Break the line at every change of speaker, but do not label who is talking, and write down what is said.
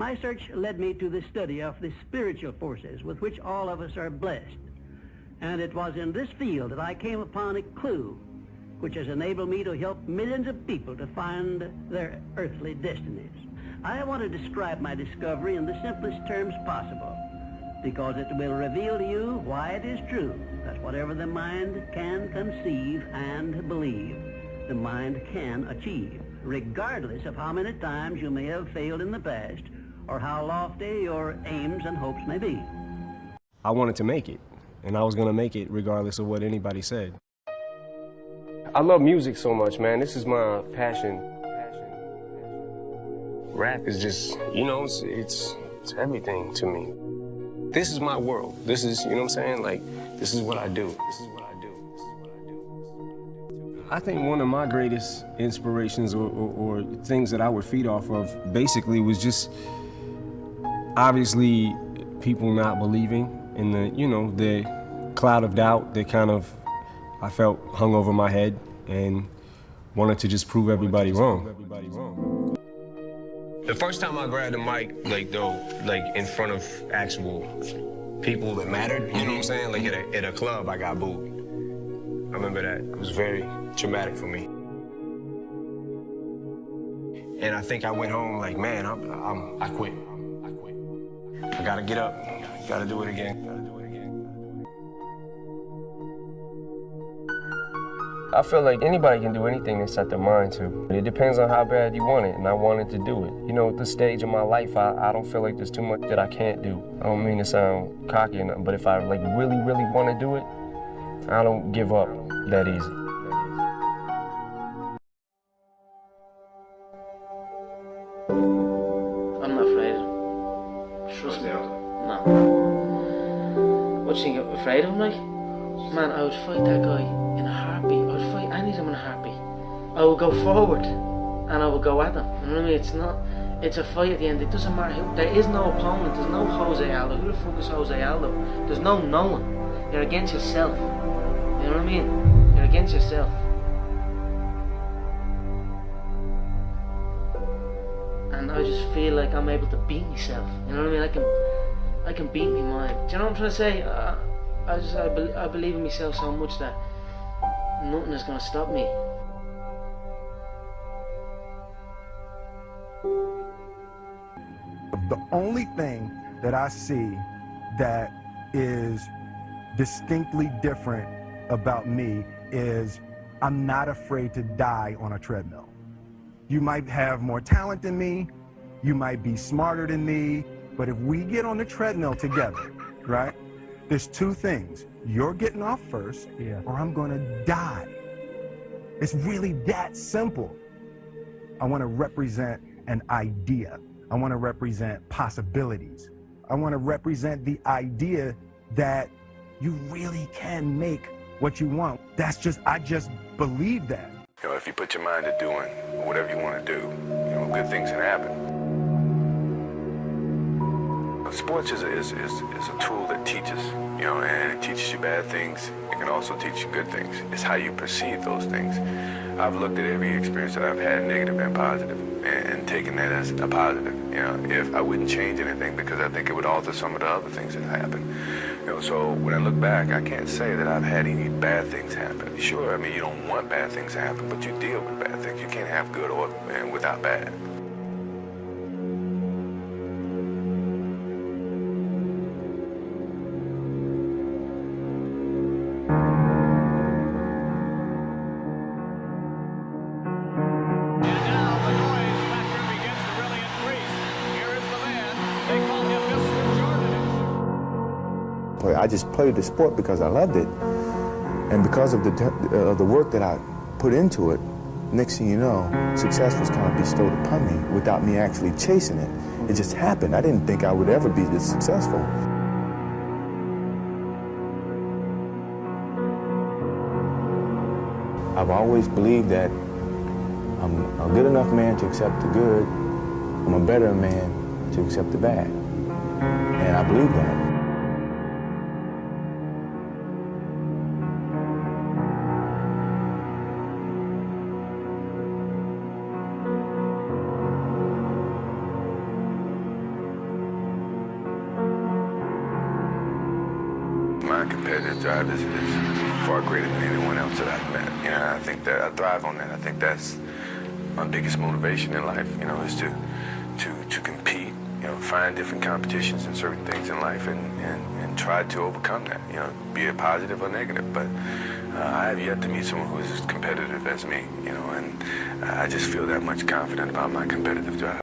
My search led me to the study of the spiritual forces with which all of us are blessed. And it was in this field that I came upon a clue which has enabled me to help millions of people to find their earthly destinies. I want to describe my discovery in the simplest terms possible, because it will reveal to you why it is true that whatever the mind can conceive and believe, the mind can achieve, regardless of how many times you may have failed in the past or how lofty your aims and hopes may be.
I wanted to make it, and I was going to make it regardless of what anybody said. I love music so much, man. This is my passion. Rap is just, you know, it's everything to me. This is my world. This is, you know what I'm saying? Like, this is what I do. This is what I do. This is what I do. I think one of my greatest inspirations or things that I would feed off of basically was just obviously people not believing in the, you know, the cloud of doubt that kind of I felt hung over my head and wanted to just prove everybody wrong. The first time I grabbed the mic, like in front of actual people that mattered, you know what I'm saying? Like at a club, I got booed. I remember that. It was very traumatic for me. And I think I went home like, man, I quit. I gotta get up, gotta do it again. I feel like anybody can do anything they set their mind to. It depends on how bad you want it, and I wanted to do it. You know, at this stage of my life, I don't feel like there's too much that I can't do. I don't mean to sound cocky or nothing, but if I like really want to do it, I don't give up that easy.
I'm not afraid. Trust me. No. What do you think I'm afraid of, like? Man, I would fight that guy in a heartbeat. I would fight any of them in a heartbeat. I will go forward and I will go at them. You know what I mean? It's a fight at the end. It doesn't matter who. There is no opponent. There's no Jose Aldo. Who the fuck is Jose Aldo? There's no one. You're against yourself. You know what I mean? You're against yourself. And I just feel like I'm able to beat myself. You know what I mean? I can beat my mind. Do you know what I'm trying to say? I believe in myself so much that nothing is going to stop me.
The only thing that I see that is distinctly different about me is I'm not afraid to die on a treadmill. You might have more talent than me, you might be smarter than me, but if we get on the treadmill together, right? There's two things. You're getting off first, or I'm gonna die. It's really that simple. I wanna represent an idea. I wanna represent possibilities. I wanna represent the idea that you really can make what you want. I just believe that.
You know, if you put your mind to doing whatever you wanna do, you know, good things can happen. Sports is a tool that teaches, you know, and it teaches you bad things. It can also teach you good things. It's how you perceive those things. I've looked at every experience that I've had, negative and positive, and taken that as a positive. You know, if I wouldn't change anything because I think it would alter some of the other things that happened. You know, so when I look back, I can't say that I've had any bad things happen. Sure, I mean, you don't want bad things to happen, but you deal with bad things. You can't have good or without bad.
I just played the sport because I loved it, and because of the work that I put into it, next thing you know, success was kind of bestowed upon me without me actually chasing it. It just happened. I didn't think I would ever be this successful. I've always believed that I'm a good enough man to accept the good. I'm a better man to accept the bad, and I believe that.
competitive drive is far greater than anyone else that I've met. You know, I think that I thrive on that. I think that's my biggest motivation in life, you know, is to compete, you know, find different competitions in certain things in life and try to overcome that, you know, be it positive or negative. But I have yet to meet someone who is as competitive as me, you know, and I just feel that much confident about my competitive drive.